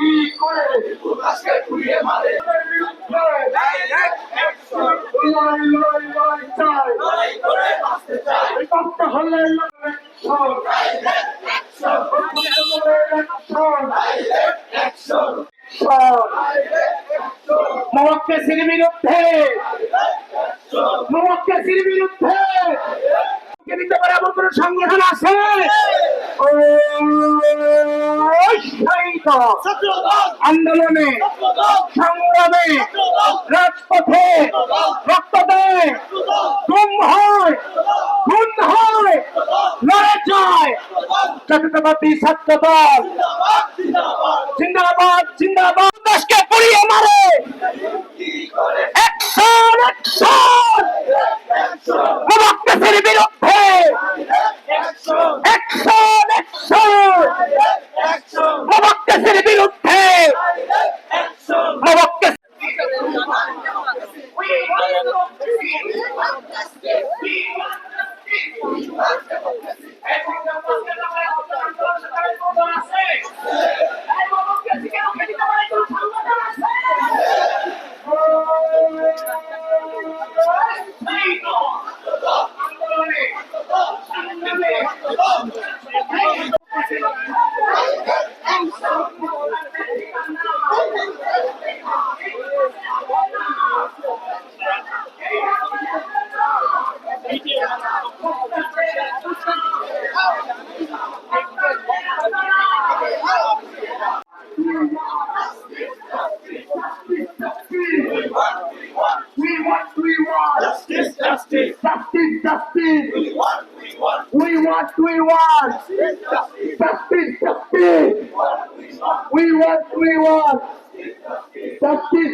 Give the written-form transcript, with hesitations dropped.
কি করে আজকে ঘুরিয়ে মারে মমক্কেসির বিরুদ্ধে দিতে পারে এমন কোন সংগঠন আছে? আন্দোলনে সংগ্রামে রাজপথে রক্ত দেয়, গুম হয়, খুন হয়, লড়ে যায় জাতীয়তাবাদী ছাত্র দল জিন্দাবাদ জিন্দাবাদ। দেশকে পুড়িয়ে মারে অ্যাকশন অ্যাকশন মমক্কেসির বিরুদ্ধে অ্যাকশন অ্যাকশন মমক্কেসির বিরুদ্ধে মমক্কেস Justice. We want. Justice.